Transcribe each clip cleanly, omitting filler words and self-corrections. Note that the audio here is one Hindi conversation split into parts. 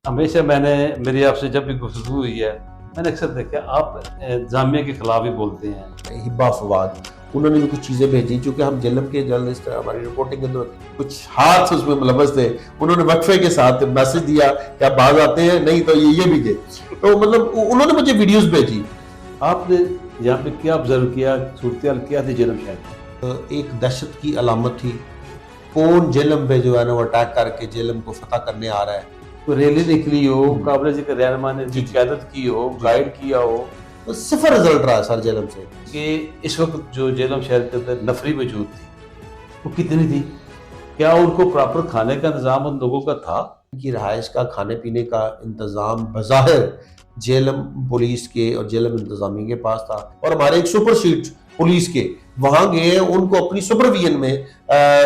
हमेशा मैंने मेरी आपसे जब भी गुफ्तगू हुई है, मैंने अक्सर देखा आप जामिया के खिलाफ ही बोलते हैं। हिब्बा फवाद उन्होंने भी कुछ चीज़ें भेजी, चूंकि हम जलम के जर्नलिस्ट हैं, हमारी रिपोर्टिंग के अंदर कुछ हाथ उसमें मुलवस थे। उन्होंने वक्फे के साथ मैसेज दिया कि आप बाज आते हैं, नहीं तो ये भी गए। तो मतलब उन्होंने मुझे वीडियोस भेजी। आपने यहाँ पे क्या ऑब्जर्व किया, सूरत क्या थी जेलम शहर की? एक दहशत की अलामत थी। कौन जेलम पे जो है ना वो अटैक करके जेलम को फतह करने आ रहा है। कोई रैली निकली हो, काबिल जिक्र रहनुमा ने जी, जी। क़यादत की हो, गाइड किया हो तो सिफर रिजल्ट रहा है सर जेलम से। कि इस वक्त जो जेलम शहर के अंदर नफरी मौजूद थी, वो कितनी थी? क्या उनको प्रॉपर खाने का इंतजाम उन लोगों का था? की रहायश का, खाने पीने का इंतजाम बज़ाहिर जेलम पुलिस के और जेलम इंतजामिया के पास था, और हमारे एक सुपर शीट पुलिस के वहां गए, उनको अपनी सुपरविजन में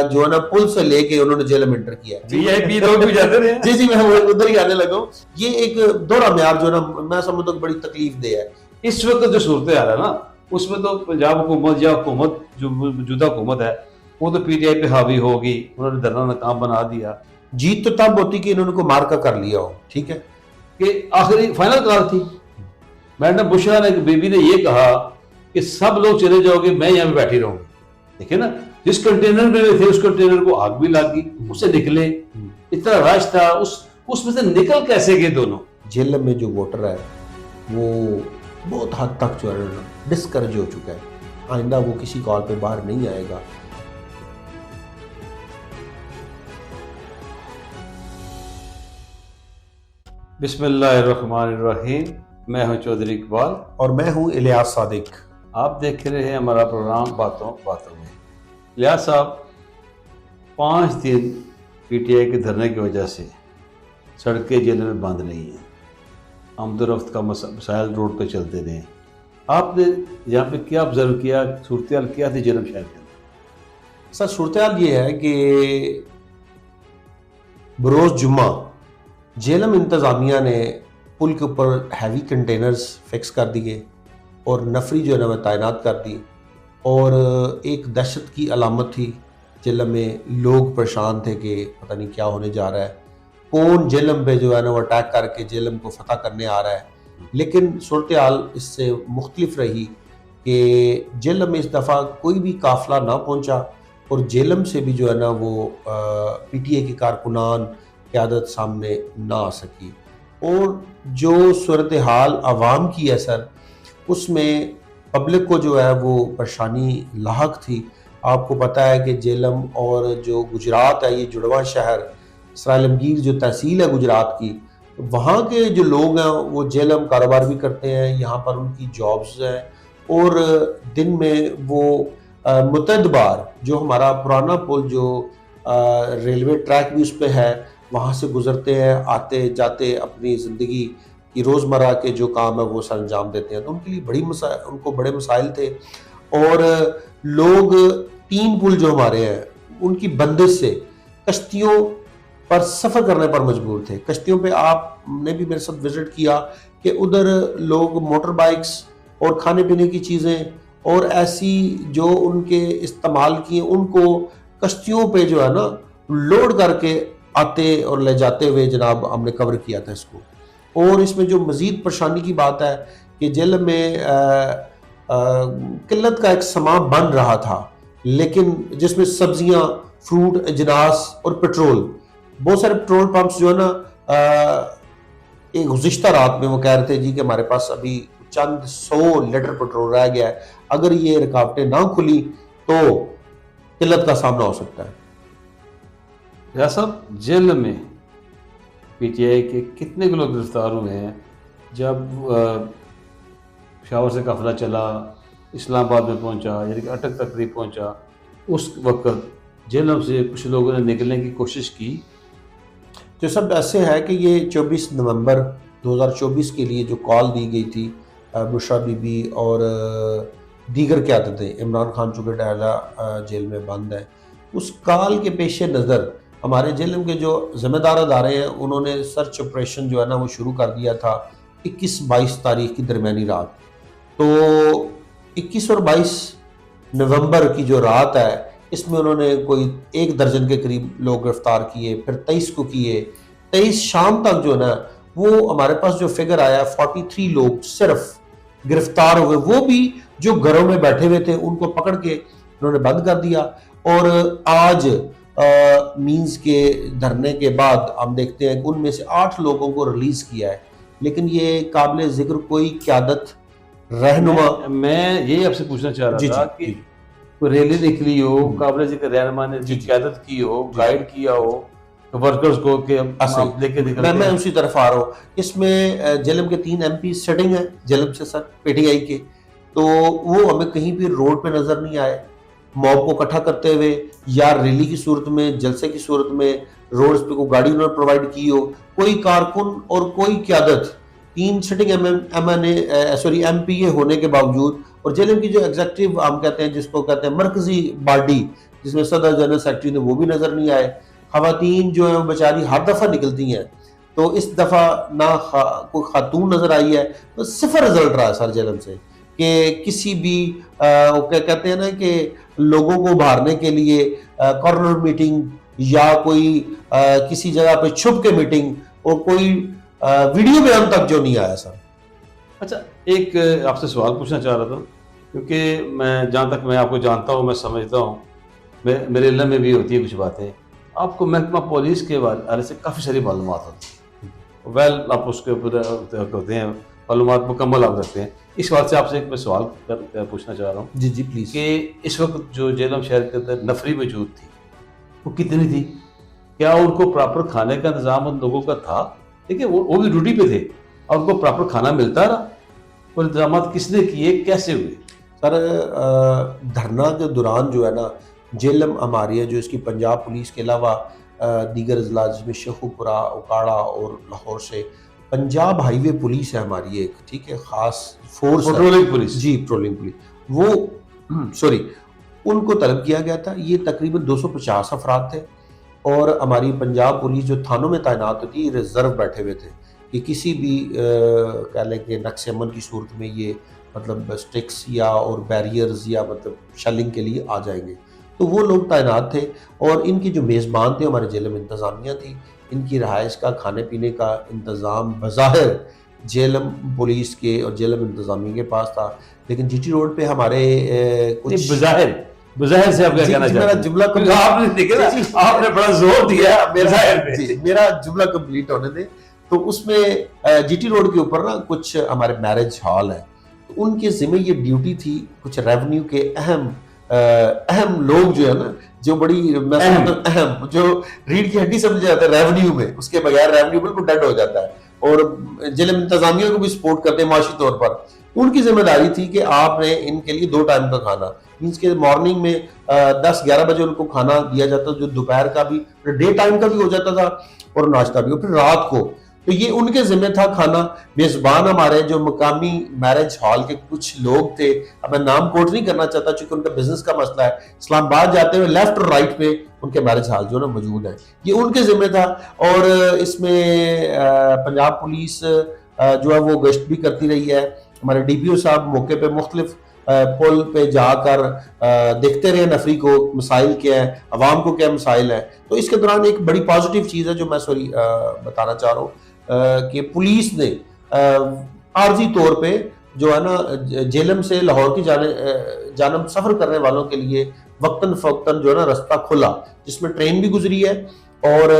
जो है ना पुल से लेके उन्होंने जेलम एंटर किया। वीआईपी लोग भी जाते रहे। जी जी, मैं उधर ही आने लगा हूँ। ये एक दोहरा म्यार जो है ना मैं समझता हूँ बड़ी तकलीफ दे है। इस वक्त जो सूरत हाल है ना, उसमें तो पंजाब हुकूमत या हुकूमत जो मौजूदा हुकूमत है, वो तो पीटीआई पे हावी होगी, उन्होंने धरना नाकाम बना दिया। जीत तो तब होती कि इन्होंने को मार का कर लिया हो, ठीक है, कि आखिरी फाइनल कॉल थी। मैडम बुशरा ने बीबी ने ये कहा कि सब लोग चले जाओगे, मैं यहाँ पे बैठी रहूंगी। देखिए ना, जिस कंटेनर में वे थे उस कंटेनर को आग भी लग गई, उससे निकले। इतना रश था, उसमें से निकल कैसे गए दोनों? जेलम में जो वोटर है वो बहुत हद तक जो है ना डिस्करेज हो चुका है। आइंदा वो किसी कॉल पे बाहर नहीं आएगा। बिस्मिल्लाहिर्रहमानिर्रहीम। मैं हूं चौधरी इकबाल और मैं हूं इलियास सादिक। आप देख रहे हैं हमारा प्रोग्राम बातों बातों में। इलियास साहब, 5 दिन पीटीआई के धरने की वजह से सड़कें जेल में बंद नहीं हैं, आमदोरफ्त का मसाइल रोड पे चलते रहे। आपने यहाँ पे क्या ऑब्जर्व किया, सूरत क्या थी जेलम शहर के अंदर? सर सूरत ये है कि बरोज़ जुम्मा जेलम इंतज़ामिया ने पुल के ऊपर हैवी कंटेनर्स फिक्स कर दिए और नफरी जो है ना वह तैनात कर दी, और एक दहशत की अलामत थी। जेलम में लोग परेशान थे कि पता नहीं क्या होने जा रहा है, कौन जेलम पे जो है ना वो अटैक करके जेलम को फतह करने आ रहा है। लेकिन सूरत हाल इससे मुख्तलिफ रही कि जेलम में इस दफ़ा कोई भी काफिला ना पहुंचा, और जेलम से भी जो है ना वो पीटीए के कारकुनान क़यादत सामने ना आ सकी। और जो सूरत हाल आवाम की है सर, उसमें पब्लिक को जो है वो परेशानी लाहक थी। आपको पता है कि जेलम और जो गुजरात है, ये जुड़वा शहर सराइलमगीर जो तहसील है गुजरात की, वहाँ के जो लोग हैं वो जेलम कारोबार भी करते हैं, यहाँ पर उनकी जॉब्स हैं, और दिन में वो मुतअद्दिद बार जो हमारा पुराना पुल जो रेलवे ट्रैक भी उस पर है, वहाँ से गुजरते हैं, आते जाते अपनी ज़िंदगी की रोज़मर्रा के जो काम है वो सर अंजाम देते हैं। तो उनके लिए उनको बड़े मसाइल थे, और लोग 3 पुल जो हमारे हैं उनकी बंदिश से कश्तियों पर सफ़र करने पर मजबूर थे। कश्तियों पे आपने भी मेरे साथ विजिट किया कि उधर लोग मोटर बाइक्स और खाने पीने की चीज़ें और ऐसी जो उनके इस्तेमाल की उनको कश्तियों पे जो है ना लोड करके आते और ले जाते हुए जनाब हमने कवर किया था इसको। और इसमें जो मज़ीद परेशानी की बात है कि जेल में किल्लत का एक समा बन रहा था, लेकिन जिसमें सब्जियां, फ्रूट, अजनास और पेट्रोल, बहुत सारे पेट्रोल पंप्स जो है ना एक गुज़िश्ता रात में वो कह रहे थे जी कि हमारे पास अभी चंद 100 लीटर पेट्रोल रह गया है, अगर ये रुकावटें ना खुली तो किल्लत का सामना हो सकता है। या सब जेल में पीटीआई के कितने के लोग गिरफ्तार हुए हैं? जब शावर से काफिला चला, इस्लामाबाद में पहुंचा, यानी कि अटक तक करीब पहुंचा, उस वक्त जेलों से कुछ लोगों ने निकलने की कोशिश की। तो सब ऐसे है कि ये 24 नवंबर 2024 के लिए जो कॉल दी गई थी बुशरा बीबी और दीगर क़यादतें, इमरान खान चूँकि डायला जेल में बंद है, उस कॉल के पेश नज़र हमारे जेल के जो ज़िम्मेदार अदारे हैं उन्होंने सर्च ऑपरेशन जो है ना वो शुरू कर दिया था 21-22 तारीख की दरमियानी रात। तो 21 और 22 नवंबर की जो रात है इसमें उन्होंने कोई 1 दर्जन के करीब लोग गिरफ्तार किए, फिर 23 को किए, 23 शाम तक जो है ना, वो हमारे पास जो फिगर आया 43 लोग सिर्फ गिरफ्तार हो गए, वो भी जो घरों में बैठे हुए थे उनको पकड़ के उन्होंने बंद कर दिया। और आज मींस के धरने के बाद हम देखते हैं कि उनमें से 8 लोगों को रिलीज किया है। लेकिन ये काबिल जिक्र कोई क़यादत रहनुमा। मैं यही आपसे पूछना चाह जी रहा था जी कि जी कोई रैली निकली हो, काबिल जिक्र रहनुमा ने जी, जी। क़यादत की हो, जी। गाइड किया हो वर्कर्स को कि सही। आप लेके मैं निकलते हैं। उसी तरफ आ रहा हूँ। इसमें जेलम के 3 MP सिटिंग है, जेलम से सर पीटीआई के, तो वो हमें कहीं भी रोड पे नजर नहीं आए मॉब को इकट्ठा करते हुए, या रैली की सूरत में, जलसे की सूरत में रोड्स पे कोई गाड़ी उन्होंने प्रोवाइड की हो। कोई कारकुन और कोई क्यादत 3 सिटिंग MPA होने के बावजूद, और जेलम की जो एग्जीक्यूटिव हम कहते हैं, जिसको कहते हैं मरकजी बॉडी, जिसमें सदर जनरल सेक्रेटरी ने, वो भी नजर नहीं आए। खवातीन जो है वो बेचारी हर दफा निकलती हैं, तो इस दफा ना कोई खातून नजर आई है। तो सिफर रिजल्ट रहा है सर जेलम से, कि किसी भी वो क्या कहते हैं ना कि लोगों को उभारने के लिए कॉर्नर मीटिंग या कोई किसी जगह पे छुप के मीटिंग, और कोई वीडियो बयान तक जो नहीं आया सर। अच्छा, एक आपसे सवाल पूछना चाह रहा था, क्योंकि मैं जहाँ तक मैं आपको जानता हूँ, मैं समझता हूँ, मेरे इल्म में भी होती है कुछ बातें। आपको महकमा पुलिस के बारे से काफ़ी सारी मालूमात होती है, वेल आप उसके ऊपर होते हैं, मालूमात मुकम्मल आप रखते हैं। इस बात से आपसे एक मैं सवाल पूछना चाह रहा हूँ जी जी प्लीज। कि इस वक्त जो जेलम शहर के अंदर नफरी मौजूद थी, वो कितनी थी? क्या उनको प्रॉपर खाने का इंतजाम उन लोगों का था? देखिए, वो भी ड्यूटी पे थे और उनको प्रॉपर खाना मिलता रहा, और इंतजाम किसने किए, कैसे हुए? सर धरना के दौरान जो है ना, जेलम हमारी है जो इसकी पंजाब पुलिस के अलावा दीगर अजला जिसमें शेखुपुरा, उकाड़ा और लाहौर से पंजाब हाईवे पुलिस है हमारी एक, ठीक है, खास फोर्स है। Patrolling police. जी पेट्रोलिंग पुलिस, वो सॉरी, उनको तलब किया गया था। ये तकरीबन 250 अफराद थे, और हमारी पंजाब पुलिस जो थानों में तैनात होती है, रिजर्व बैठे हुए थे कि किसी भी कह लें कि नक्स अमन की सूरत में ये मतलब स्टिक्स या और बैरियर्स या मतलब शेलिंग के लिए आ जाएंगे। तो वो लोग तैनात थे, और इनकी जो मेज़बान थे हमारे जेलम इंतज़ामिया थी। इनकी रहाइश का, खाने पीने का इंतज़ाम बज़ाहिर जेलम पुलिस के और जेलम इंतज़ामिया के पास था। लेकिन जीटी रोड पे हमारे कुछ बज़ाहिर से आप क्या कहना चाहते मेरा हैं? जुमला क्योंकि आपने देखा ना, आपने बड़ा जोर दिया बज़ाहिर पे। जी, मेरा जुमला कंप्लीट होने दे। तो उसमें जीटी रोड के ऊपर ना कुछ हमारे मैरिज हॉल है, तो उनके जिम्मे ये ड्यूटी थी, कुछ रेवेन्यू के अहम लोग जो है ना, जो बड़ी मैं समझता हूं अहम, जो रीढ़ की हड्डी समझे जाते हैं रेवेन्यू में, उसके बगैर रेवेन्यू बिल्कुल डेड हो जाता है, और जेलम इंतजामिया को भी सपोर्ट करते हैं माशी तौर पर। उनकी जिम्मेदारी थी कि आपने इनके लिए 2 टाइम का खाना, मीन्स के मॉर्निंग में 10-11 बजे उनको खाना दिया जाता, जो दोपहर का भी, डे टाइम का भी हो जाता था, और नाश्ता भी, और फिर रात को। तो ये उनके जिम्मे था खाना। मेजबान हमारे जो मुकामी मैरिज हॉल के कुछ लोग थे, अब मैं नाम कोट नहीं करना चाहता चूंकि उनका बिजनेस का मसला है, इस्लामाबाद जाते हुए लेफ्ट और राइट पे उनके मैरिज हॉल जो ना मौजूद है, ये उनके जिम्मे था। और इसमें पंजाब पुलिस जो है वो गश्त भी करती रही है। हमारे DPO साहब मौके पे मुख्तलिफ पुल पे जाकर देखते रहे नफरी को, मसाइल क्या है, अवाम को क्या मसाइल है। तो इसके दौरान एक बड़ी पॉजिटिव चीज़ है जो मैं बताना चाह रहा हूँ, कि पुलिस ने आर्जी तौर पे जो है ना जेलम से लाहौर की जानब सफ़र करने वालों के लिए वक्तन फ़वक्तन जो है ना रास्ता खुला, जिसमें ट्रेन भी गुजरी है, और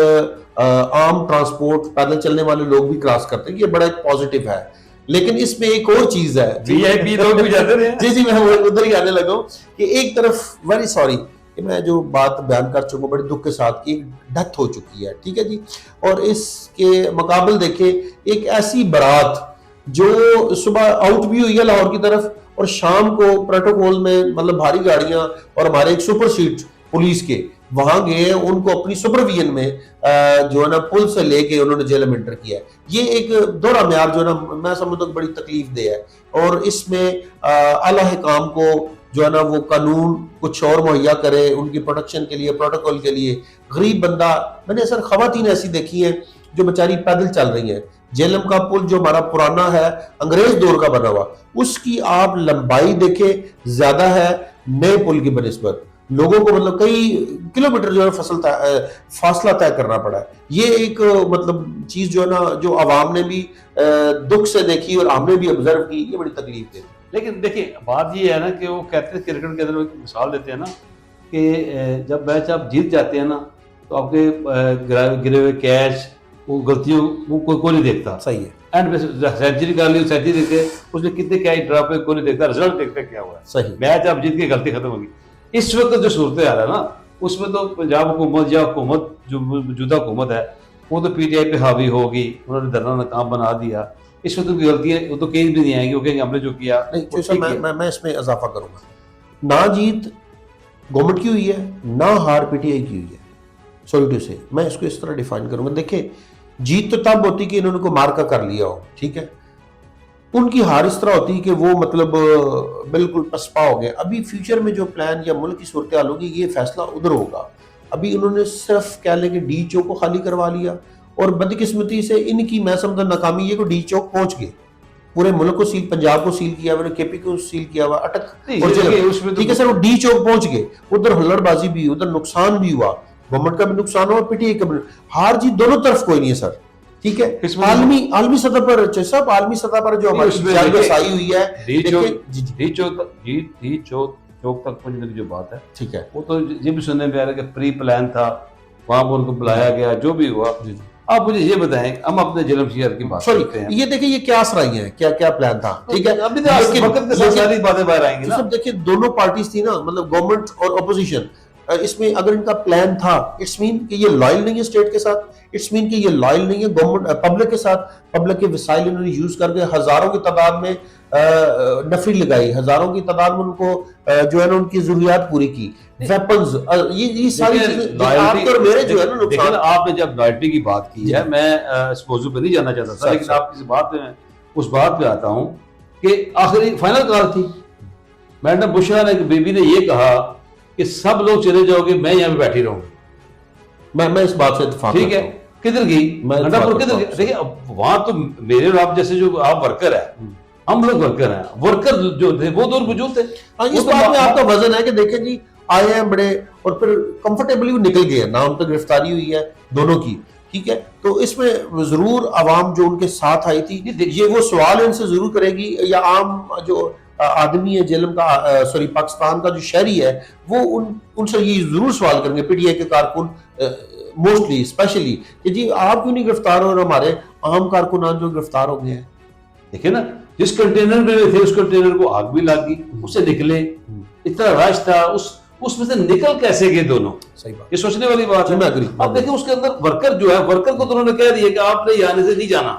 आम ट्रांसपोर्ट, पैदल चलने वाले लोग भी क्रॉस करते हैं। ये बड़ा एक पॉजिटिव है। लेकिन इसमें एक और चीज है, VIP लोग भी जाते थे। जी जी, मैं उधर ही आने लगा हूं कि एक तरफ वेरी सॉरी कि मैं जो बात बयान कर चुका हूं बड़े दुख के साथ कि डेथ हो चुकी है, ठीक है जी, और इसके मुकाबले देखे एक ऐसी बारात जो सुबह आउट भी हुई है लाहौर की तरफ, और शाम को प्रोटोकॉल में मतलब भारी गाड़ियां और हमारे एक सुपर सीट पुलिस के वहां गए, उनको अपनी सुपरविजन में जो है ना पुल से लेके उन्होंने जेल में एंटर किया है। ये एक दोहरा म्यार जो है ना मैं समझता हूँ बड़ी तकलीफ दे है, और इसमें आला हुकाम को जो है ना वो कानून कुछ और मुहैया करे उनकी प्रोटेक्शन के लिए, प्रोटोकॉल के लिए। गरीब बंदा, मैंने सर खवातीन ऐसी देखी हैं जो बेचारी पैदल चल रही हैं। जेलम का पुल जो हमारा पुराना है, अंग्रेज दौर का बना हुआ, उसकी आप लंबाई देखें ज्यादा है नए पुल की बनिस्बत, लोगों को मतलब कई किलोमीटर जो है फासला तय करना पड़ा है। ये एक मतलब चीज जो है ना, जो आवाम ने भी दुख से देखी और हमने भी ऑब्जर्व की, ये बड़ी तकलीफ दे। लेकिन देखिए बात ये है ना कि वो कहते हैं क्रिकेट के अंदर वो एक मिसाल देते हैं ना कि जब मैच आप जीत जाते हैं ना तो आपके गिरे हुए कैच वो गलतियों वो कोई नहीं देखता। सही है, एंड में सेंचुरी कर ली, सेंचुरी देखते उसने कितने क्या ड्रॉप है कोई नहीं देखता, रिजल्ट देखते क्या हुआ है। सही। मैच आप जीत के गलती खत्म होगी। इस वक्त जो सूरत हाल है ना उसमें तो पंजाब हुकूमत या हुकूमत जो मौजूदा हुकूमत है वो तो पीटीआई पे हावी होगी, उन्होंने धरना नाकाम बना दिया। इस वक्त की गलतियां वो तो कहीं भी नहीं आएंगी, वो कहेंगे हमने जो किया नहीं वो सर, ठीक है। मैं इसमें इजाफा करूंगा, ना जीत गवर्नमेंट की हुई है, ना हार पीटीआई की हुई है। सॉरी टू से मैं इसको इस तरह डिफाइन करूंगा। देखिए, जीत तो तब होती कि इन्होंने को मार्का कर लिया हो, ठीक है। उनकी हार इस तरह होती है कि वो मतलब बिल्कुल पसपा हो गए। अभी फ्यूचर में जो प्लान या मुल्क की सूरत हाल होगी, ये फैसला उधर होगा। अभी उन्होंने सिर्फ कह लें कि डी चौक को खाली करवा लिया, और बदकिस्मती से इनकी मैं समझता नाकामी ये को डी चौक पहुंच गए। पूरे मुल्क को सील, पंजाब को सील किया, मैंने केपी को सील किया हुआ, अटक और चले। उसमें ठीक है सर, वो डी चौक पहुंच गए, उधर हल्लड़बाजी भी, उधर नुकसान भी हुआ, गवर्नमेंट का भी नुकसान हुआ, पीटीआई का भी। हार जीत दोनों तरफ कोई नहीं है सर, ठीक है। आलमी सतह पर सब आलमी सतह पर जो हमारी बसाई हुई है, डी चौक तक पहुंचने की जो बात है, ठीक है, वो तो ये भी सुनने में आ रहा है कि प्री प्लान था, वहां पर उनको बुलाया गया, जो भी हुआ। आप मुझे ये बताएं, हम अपने जन्म शहर की बात करते हैं। ये देखिए ये क्या सराई है, क्या क्या प्लान था, ठीक है। अभी वक्त के साथ सारी बातें बाहर आएंगी ना। सब देखिए दोनों पार्टीज थी ना, मतलब गवर्नमेंट और ऑपोजिशन। इसमें अगर इनका प्लान था, इट्स मीन कि ये लॉयल नहीं है स्टेट के साथ, इट्स मीन कि ये लॉयल नहीं है गवर्नमेंट पब्लिक के साथ। पब्लिक के वसाइल इन्होंने यूज करके हजारों की तादाद में नफरी लगाई, हजारों की तादाद में उनको जो है ना उनकी जरूरियात पूरी की, वेपन्स, ये सारी चीजें आपके और मेरे जो है ना नुकसान। आपने जब लॉयल्टी की बात की है, मैं इस मौजू पे नहीं जाना चाहता था, लेकिन आप इस बात पे उस बात पे आता हूं कि आखिरी फाइनल कॉल थी, मैडम बुशरा ने बेबी ने ये कहा कि सब लोग चले जाओगे, मैं यहाँ पे बैठी रहूंगी। मैं इस बात से इत्तेफाक ठीक है, किधर गई घंटापुर, किधर गई? देखिए वहां तो मेरे और आप जैसे जो आप वर्कर है, हम लोग वर्कर हैं, वर्कर जो थे वो दूर मौजूद थे। इस बात में आपका वजन है कि देखें जी आए हैं बड़े और फिर कंफर्टेबली निकल गए, ना उन पर गिरफ्तारी हुई है दोनों की, ठीक है। तो इसमें जरूर आवाम जो उनके साथ आई थी, ये वो सवाल इनसे जरूर करेगी, या आम जो आदमी है जेलम का, सॉरी पाकिस्तान का जो शहरी है, वो उनसे ये जरूर सवाल करेंगे, पीटीआई के कारकुन मोस्टली स्पेशली, कि जी आप क्यों नहीं गिरफ्तार हो, और हमारे आम कारकुनान जो गिरफ्तार हो गए हैं। देखिए ना, जिस कंटेनर में थे उस कंटेनर को आग भी लग गई, उससे निकले, इतना रश था, उसमें से निकल कैसे गए दोनों? सही बात, ये सोचने वाली बात है। अब देखिए उसके अंदर वर्कर जो है, वर्कर को तो उन्होंने कह दिया कि आपने यहाँ से नहीं जाना,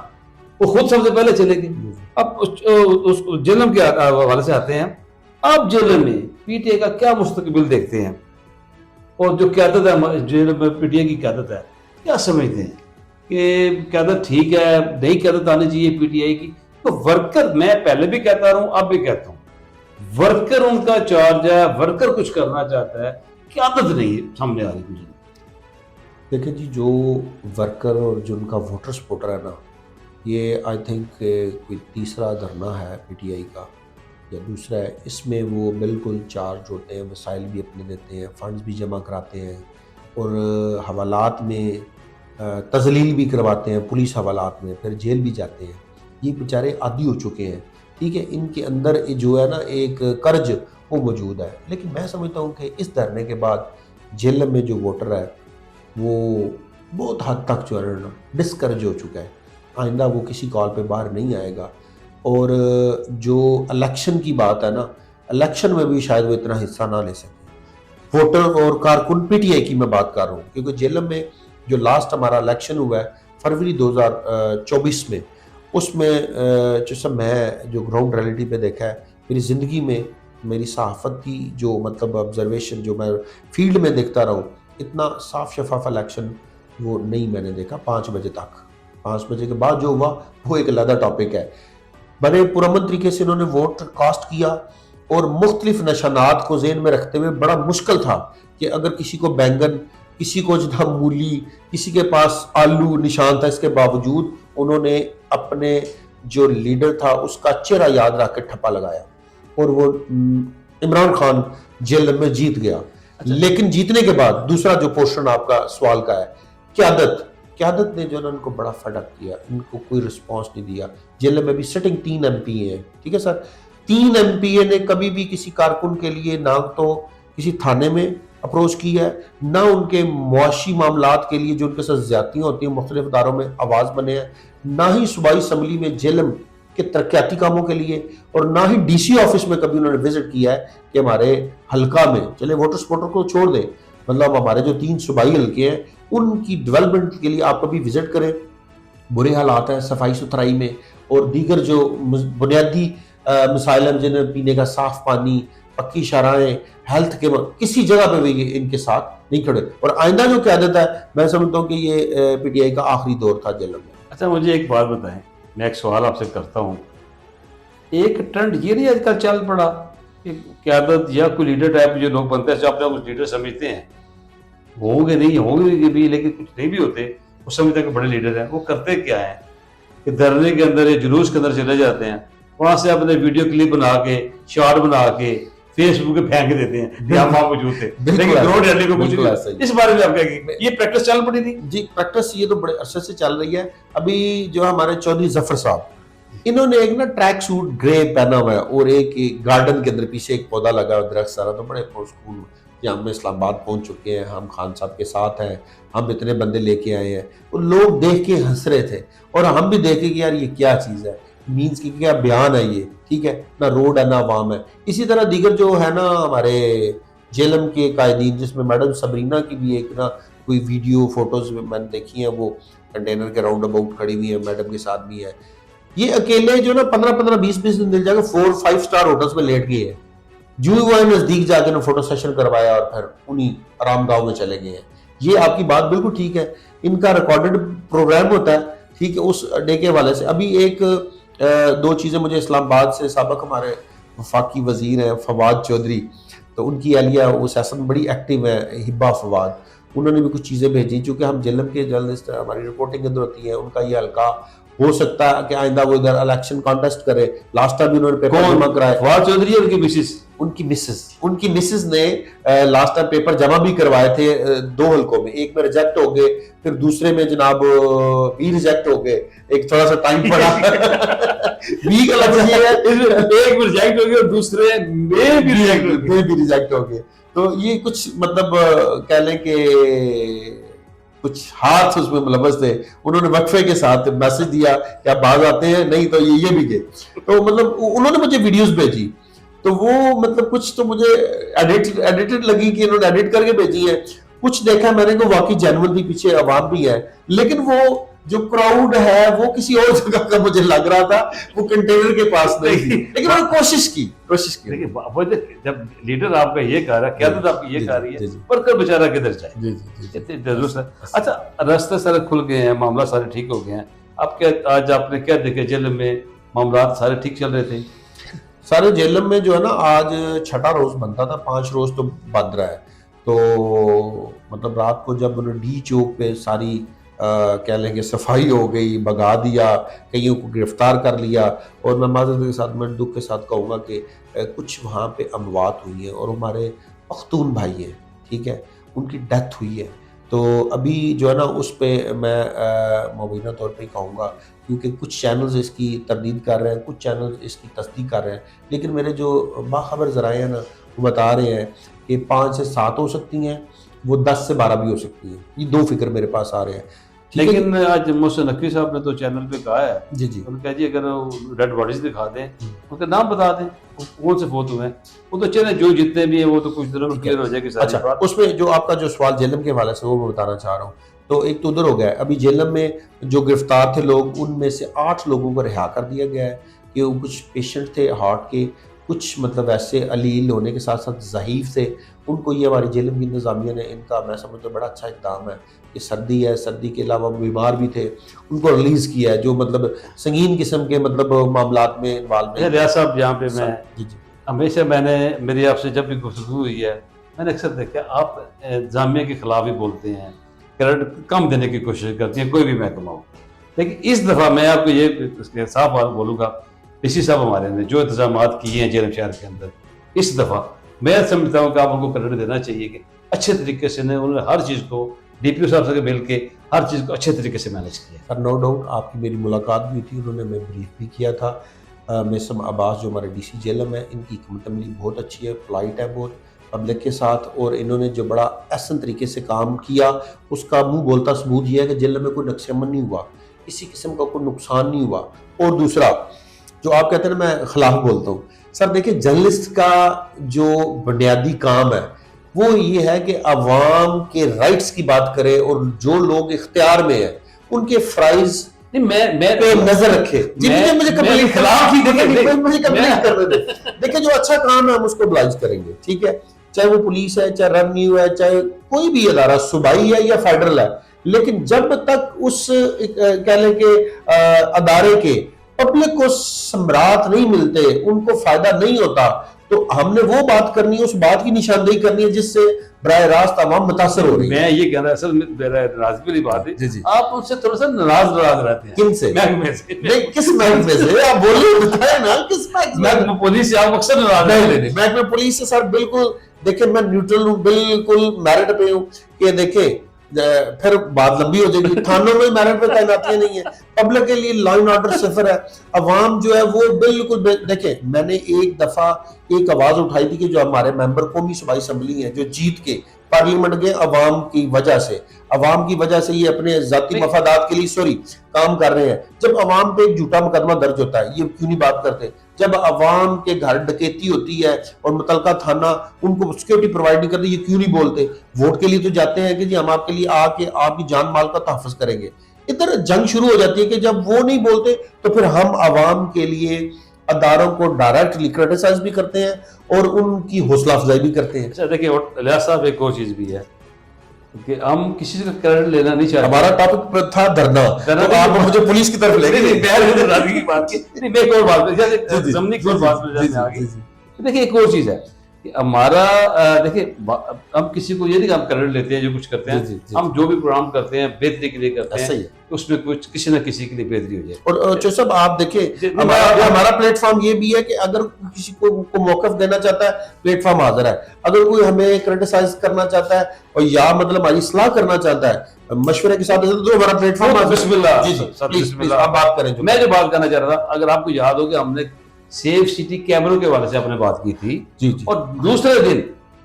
वो खुद सबसे पहले चले गए। अब उस जेलम के हवाले से आते हैं। अब जेलम में पीटीआई का क्या मुस्तकबिल देखते हैं, और जो क्यादत है जेल में पीटीआई की क्यादत है, क्या समझते हैं कि क्यादत ठीक है, नई क्यादत आनी चाहिए पीटीआई की? तो वर्कर, मैं पहले भी कहता रहा हूं, अब भी कहता हूं, वर्कर उनका चार्ज है, वर्कर कुछ करना चाहता है, क्यादत नहीं सामने आ रही कुछ। देखिए जी, जो वर्कर और जो उनका वोटर सपोर्टर है ना, ये आई थिंक कोई तीसरा धरना है पीटीआई का या दूसरा है। इसमें वो बिल्कुल चार्ज होते हैं, वसाइल भी अपने देते हैं, फंड्स भी जमा कराते हैं, और हवालात में तजलील भी करवाते हैं, पुलिस हवालात में, फिर जेल भी जाते हैं। ये बेचारे आदी हो चुके हैं, ठीक है। इनके अंदर जो है ना एक कर्ज वो मौजूद है। लेकिन मैं समझता हूँ कि इस धरने के बाद जेल में जो वोटर है वो बहुत हद तक जो है ना डिस्करेज हो चुका है, आइंदा वो किसी कॉल पे बाहर नहीं आएगा। और जो इलेक्शन की बात है ना, इलेक्शन में भी शायद वो इतना हिस्सा ना ले सके। वोटर और कारकुन पीटीआई की मैं बात कर रहा हूँ, क्योंकि जेलम में जो लास्ट हमारा इलेक्शन हुआ है फरवरी 2024 में, उसमें जो सब मैं जो ग्राउंड रियलिटी पे देखा है, मेरी ज़िंदगी में मेरी सहाफ़त की जो मतलब ऑब्जर्वेशन जो मैं फील्ड में देखता रहा हूँ, इतना साफ शफाफ इलेक्शन वो नहीं मैंने देखा 5 बजे तक। 5 बजे के बाद जो हुआ वो एक अलग टॉपिक है। बड़े पुरअमन तरीके से इन्होंने वोट कास्ट किया, और मुख्तलिफ निशानात को जेहन में रखते हुए बड़ा मुश्किल था कि अगर किसी को बैंगन, किसी को जनाब मूली, किसी के पास आलू निशान था, इसके बावजूद उन्होंने अपने जो लीडर था उसका चेहरा याद रख के ठप्पा लगाया, और वो इमरान खान जेल में जीत गया। लेकिन जीतने के बाद दूसरा जो पोर्शन आपका सवाल का है, क्यादत क्यादत ने जो है ना उनको बड़ा फडअप किया, इनको कोई रिस्पांस नहीं दिया। जेल में भी सिटिंग 3 एमपीए हैं, ठीक है सर, 3 एमपीए ने कभी भी किसी कारकुन के लिए ना तो किसी थाने में अप्रोच की है, ना उनके मुआशी मामलात के लिए जो उनके साथ ज्यादतियां होती हैं मुख्तलिफ इदारों में आवाज बने हैं, ना ही सूबाई असम्बली में जेलम के तरक्याती कामों के लिए, और ना ही डीसी ऑफिस में कभी उन्होंने विजिट किया है कि हमारे हल्का में, चले वोटर सपोर्टर को छोड़ दें, मतलब हमारे जो 3 सूबाई हल्के हैं उनकी डेवलपमेंट के लिए आप कभी विजिट करें। बुरे हालात हैं सफाई सुथराई में और दीगर जो बुनियादी मसाइल हैं, जिन्हें पीने का साफ पानी, पक्की शराहें, हेल्थ के किसी जगह पे भी इनके साथ नहीं खड़े। और आइंदा जो क़यादत है, मैं समझता हूँ कि ये पीटीआई का आखिरी दौर था जेल में। अच्छा, मुझे एक बात बताएं, मैं एक सवाल आपसे करता हूँ। एक ट्रेंड ये नहीं आजकल चल पड़ा कि क़यादत या कोई लीडर टाइप जो लोग बनते हैं, जो अपने कुछ लीडर समझते हैं, होंगे नहीं होंगे भी, लेकिन कुछ नहीं भी होते, वो समझते हैं कि बड़े लीडर हैं। वो करते क्या है कि धरने के अंदर या जुलूस के अंदर चले जाते हैं, वहां से अपने वीडियो क्लिप बना के, शॉर्ट बना के फेसबुक पे फेंक देते हैं कि हम वहां मौजूद थे, लेकिन ग्राउंड रियलिटी को कुछ नहीं। इस बारे में आप क्या कहेंगे? ये प्रैक्टिस चल पड़ी थी जी, प्रैक्टिस ये तो बड़े अरसे से चल रही है। अभी जो हमारे चौधरी जफर साहब, इन्होंने एक ना ट्रैक सूट ग्रे पहना हुआ है और एक गार्डन के अंदर पीछे एक पौधा लगा हुआ, दरख्त सारा, तो बड़े पुरस्कून कि हम इस्लामाबाद पहुंच चुके हैं, हम खान साहब के साथ हैं, हम इतने बंदे लेके आए हैं। और लोग देख के हंस रहे थे और हम भी देखे कि यार ये क्या चीज़ है, मीन्स की क्या बयान है ये, ठीक है ना, रोड है ना अवाम है। इसी तरह दीगर जो है ना हमारे जेलम के कायदीन, जिसमें मैडम सबरीना की भी एक ना कोई वीडियो फोटोज मैंने देखी हैं, वो कंटेनर के राउंड अबाउट खड़ी हुई है, मैडम के साथ भी है। ये अकेले जो ना 15-15, 20-20 दिन मिल जाकर 4-5 स्टार होटल्स में लेट गए हैं। जो हुआ है नजदीक जाके ना फोटो सेशन करवाया और फिर उन्हीं आरामगाह में चले गए हैं। ये आपकी बात बिल्कुल ठीक है, इनका रिकॉर्डेड प्रोग्राम होता है, ठीक है, उस डे के हवाले से। अभी एक 2 चीज़ें मुझे इस्लामाबाद से साबिक हमारे वफाकी वजीर हैं फवाद चौधरी, तो उनकी अहलिया वो सेशन में बड़ी एक्टिव है, हिब्बा फवाद, उन्होंने भी कुछ चीज़ें भेजी। चूँकि हम जेलम के जर्नलिस्ट हमारी रिपोर्टिंग अंदर होती है, उनका ये हल्का हो सकता है कि आइंदा वो इधर इलेक्शन कॉन्टेस्ट करे। लास्ट टाइम भी उन्होंने पेपर जमा कराया, फवाद चौधरी और उनकी मिसेस ने लास्ट टाइम पेपर जमा भी करवाए थे 2 हल्कों में, एक में रिजेक्ट हो गए, फिर दूसरे में जनाब भी रिजेक्ट हो गए, एक थोड़ा सा टाइम पड़ा बी का लफ्ज ये है, एक में रिजेक्ट हो गए और दूसरे में भी रिजेक्ट हो गए। तो ये कुछ मतलब कह लें कि कुछ हाथ उसमें मुलव्वस थे, उन्होंने वक्फे के साथ मैसेज दिया कि आप बाहर आते हैं, नहीं तो ये भी गए। तो मतलब उन्होंने मुझे वीडियोस भेजी, तो वो मतलब कुछ तो मुझे एडिटेड लगी कि इन्होंने एडिट करके भेजी है, कुछ देखा मैंने को वाकई जेन्युइन भी, पीछे आवाम भी है, लेकिन वो जो क्राउड है वो किसी और जगह का मुझे लग रहा था, वो कंटेनर के पास नहीं थी, लेकिन मैंने कोशिश की। देखिए, जब लीडर आपका ये कह रहा है, क़यादत आपकी ये कह रही है, वर्कर बेचारा किधर जाए? जरूरत है। अच्छा, रास्ते सारे खुल गए हैं, मामला सारे ठीक हो गए हैं, आप क्या आज आपने क्या देखे जेल में मामला सारे ठीक चल रहे थे? सारे जेलम में जो है ना आज 6ठा रोज बनता था, 5 रोज तो बंद रहा है। तो मतलब रात को जब डी चौक पे सारी कह लें कि सफाई हो गई, भगा दिया, कईयों को गिरफ्तार कर लिया, और मैं माज़रत के साथ, मैं दुख के साथ कहूँगा कि कुछ वहाँ पे अमवात हुई है और हमारे पख्तून भाई हैं, ठीक है, उनकी डेथ हुई है। तो अभी जो है ना उस पर मैं मुबीना तौर पे कहूँगा, क्योंकि कुछ चैनल्स इसकी तरदीद कर रहे हैं, कुछ चैनल्स इसकी तस्दीक कर रहे हैं, लेकिन मेरे जो बाखबर ज़राए हैं ना वो बता रहे हैं कि 5 से 7 हो सकती हैं, वो 10 से 12 भी हो सकती हैं। ये 2 फिक्र मेरे पास आ रहे हैं। लेकिन आज मोहसिन नकवी साहब ने तो चैनल पे कहा है, जी, उन्होंने कहा जी अगर डेड बॉडीज दिखा दें, उनका नाम बता दें, कौन से फोटो हैं, वो तो चले जो जितने भी हैं वो तो कुछ दिनों में क्लियर हो जाएगी सारी अच्छा, बात। उसमें जो आपका जो सवाल जेलम के हवाले से वो मैं बताना चाह रहा हूँ। तो एक तो उधर हो गया है, अभी जेलम में जो गिरफ्तार थे लोग, उनमें से 8 लोगों को रिहा कर दिया गया है कि वो कुछ पेशेंट थे हार्ट के, कुछ मतलब ऐसे अलील होने के साथ साथ ज़हीफ थे, उनको ये हमारी जेलम की इंतज़ामिया ने, इनका मैं समझता हूँ बड़ा अच्छा इक़दाम है कि सर्दी है, सर्दी के अलावा बीमार भी थे, उनको रिलीज़ किया है, जो मतलब संगीन किस्म के मतलब मामलात में इन्वॉल्व है। रियाज साहब, यहाँ पे मैं जी हमेशा मेरी आपसे जब भी गुफ्तगू हुई है, मैंने अक्सर देखा आप जामिया के खिलाफ ही बोलते हैं, क्रेडिट कम देने की कोशिश करती हैं, कोई भी महकमा हो। लेकिन इस दफ़ा मैं आपको ये साफ बात बोलूँगा, डीसी साहब हमारे ने जो इंतजाम किए हैं जेलम शहर के अंदर, इस दफ़ा मैं समझता हूँ कि आप उनको क्रेडिट देना चाहिए कि अच्छे तरीके से उन्होंने हर चीज़ को DPO साहब से मिल के हर चीज़ को अच्छे तरीके से मैनेज किया। सर नो डाउट आपकी मेरी मुलाकात भी थी, उन्होंने मैं ब्रीफ भी किया था। मिसम अब्बास जो हमारे DC जेलम है, इनकी हिकमत अमली बहुत अच्छी है, पोलाइट है बहुत पब्लिक के साथ, और इन्होंने जो बड़ा अहसन तरीके से काम किया उसका मुंह बोलता सबूत यह है कि जेल में कोई नक्शेमन नहीं हुआ, किसी किस्म का कोई नुकसान नहीं हुआ। और दूसरा जो आप कहते हैं ना मैं खिलाफ बोलता हूँ, सर देखिए जर्नलिस्ट का जो बुनियादी काम है वो ये है कि अवाम के राइट्स की बात करे और जो लोग इख्तियार में है उनके फ्राइज नहीं मैं पे नजर रखे। मुझे कंप्लीट खिलाफ ही मुझे कंप्लीट करने दे। देखिए जो अच्छा काम है हम उसको ब्लाइज करेंगे, ठीक है, चाहे वो पुलिस है, चाहे रेवेन्यू है, चाहे कोई भी अदारा सूबाई है या फेडरल है, लेकिन जब तक उस कह लें कि अदारे के पब्लिक को सम्राट नहीं मिलते, उनको फायदा नहीं होता, तो हमने वो बात करनी है, उस बात की निशानदेही करनी है जिससे बराह रास्त आवाम मुतासर हो रही है। मैं ये कह रहा असल नाराजगी वाली बात है, जी जी, आप उनसे थोड़ा सा नाराज रहते हैं। किनसे? महकमे से। नहीं, किस महकमे से आप बोलिए, बताए ना किस महकमे? महकमा पुलिस से आप अक्सर नाराज नहीं, महकमे पुलिस से सर बिल्कुल, देखिए मैं न्यूट्रल हूँ, बिल्कुल मेरिट पे हूँ कि देखिए फिर बात लंबी हो जाएगी। थानों में मेरिट पे तैनातियां नहीं है, पब्लिक के लिए लॉ एंड ऑर्डर सिफर है, अवाम जो है वो बिल्कुल देखिए मैंने एक दफा एक आवाज उठाई थी कि जो हमारे मेंबर कौमी सूबाई असम्बली है जो जीत के पार्लियामेंट गए अवाम की वजह से ये अपने जाती मफादात के लिए काम कर रहे हैं। जब अवाम पे एक झूठा मुकदमा दर्ज होता है, ये क्यों नहीं बात करते? जब अवाम के घर डकैती होती है और मुतलका थाना उनको सिक्योरिटी प्रोवाइड नहीं करते, ये क्यों नहीं बोलते? वोट के लिए तो जाते हैं कि जी हम आपके लिए आके आपकी जान माल का तहफ़्फ़ुज़ करेंगे। इधर जंग शुरू हो जाती है कि जब वो नहीं बोलते तो फिर हम अवाम के लिए अदारों को डायरेक्टली क्रिटिसाइज भी करते हैं और उनकी हौसला अफजाई भी करते हैं। अच्छा देखिए लियाज़ साहब, एक और चीज भी है कि हम किसी का क्रेडिट लेना नहीं चाहते। हमारा टॉपिक था धरना, तो आप मुझे पुलिस की तरफ ले गए। मैं एक और बात जमनी की बात में आ गई। देखिए एक और चीज है कि हमारा देखिए हम किसी को ये नहीं हम क्रेडिट लेते हैं जो कुछ करते हैं, हम जो भी प्रोग्राम करते हैं बेहतरी के लिए करते हैं, उसमें कुछ किसी न किसी के लिए बेहतरी हो जाए। और जो सब आप देखिए हमारा प्लेटफॉर्म ये भी है कि अगर किसी को मौकफ देना चाहता है प्लेटफॉर्म हाजिर है, अगर कोई हमें क्रिटिसाइज करना चाहता है और या मतलब हमारी सलाह करना चाहता है मशवरे के साथ, तो हमारा प्लेटफॉर्म बिस्मिल्लाह। जी जी आप बात करें। मैं जो बात करना चाह रहा था, अगर आपको याद हो कि हमने सेफ सिटी कैमरों के हवाले से आपने बात की थी जी, और दूसरे दिन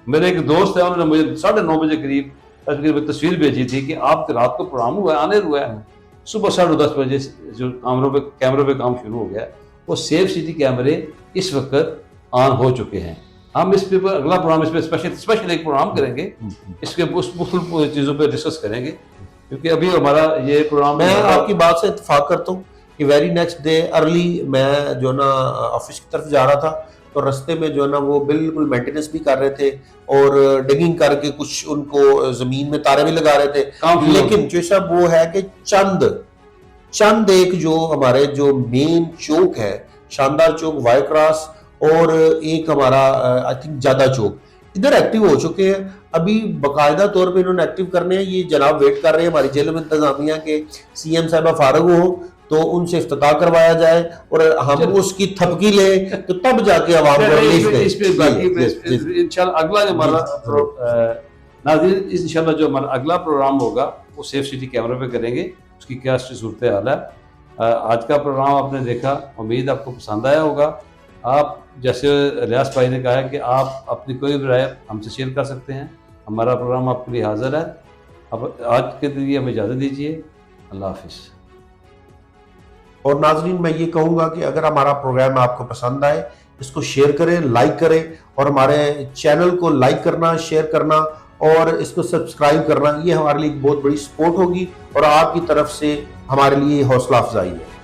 मेरे एक दोस्त है उन्होंने मुझे 9:30 बजे करीब तस्वीर भेजी थी कि आपके रात को प्रोग्राम हुआ है, आने हुआ है। सुबह 10:30 बजे जो कैमरों पे काम शुरू हो गया, वो सेफ सिटी कैमरे इस वक्त ऑन हो चुके हैं। हम इस पे अगला प्रोग्राम इस पे स्पेशल एक प्रोग्राम करेंगे, इसके मुख्तलिफ चीज़ों पे डिस्कस करेंगे, क्योंकि अभी हमारा ये प्रोग्राम मैं आपकी बात से इत्तेफाक करता हूँ कि वेरी नेक्स्ट डे अर्ली मैं जो ना ऑफिस की तरफ जा रहा था, तो रास्ते में जो ना वो बिल्कुल मेंटेनेंस भी कर रहे थे और डिगिंग करके कुछ उनको जमीन में तारे भी लगा रहे थे। लेकिन जो सब वो है कि चंद एक जो हमारे जो मेन चौक है, शानदार चौक, वाई क्रॉस, और एक हमारा आई थिंक ज्यादा चौक, इधर एक्टिव हो चुके हैं। अभी बाकायदा तौर पे इन्होंने एक्टिव करने हैं, ये जनाब वेट कर रहे हैं हमारी जेल में इंतजामिया के CM साहबा फारग हो तो उनसे इफ्तिताह करवाया जाए और हम उसकी थपकी ले तो तब जाके आवाम को रिलीफ दें। इंशाल्लाह अगला जो हमारा नाज़रीन, इंशाल्लाह जो हमारा अगला प्रोग्राम होगा वो सेफ सिटी कैमरे पे करेंगे, उसकी क्या सूरत हाल है। आज का प्रोग्राम आपने देखा, उम्मीद आपको पसंद आया होगा। आप जैसे रियाज भाई ने कहा है कि आप अपनी कोई भी राय हमसे शेयर कर सकते हैं, हमारा प्रोग्राम आपके लिए हाजिर है। अब आज के लिए हमें इजाज़त दीजिए, अल्लाह हाफिज़। और नाजरीन मैं ये कहूँगा कि अगर हमारा प्रोग्राम आपको पसंद आए इसको शेयर करें, लाइक करें, और हमारे चैनल को लाइक करना, शेयर करना और इसको सब्सक्राइब करना, ये हमारे लिए एक बहुत बड़ी सपोर्ट होगी और आपकी तरफ से हमारे लिए हौसला अफजाई है।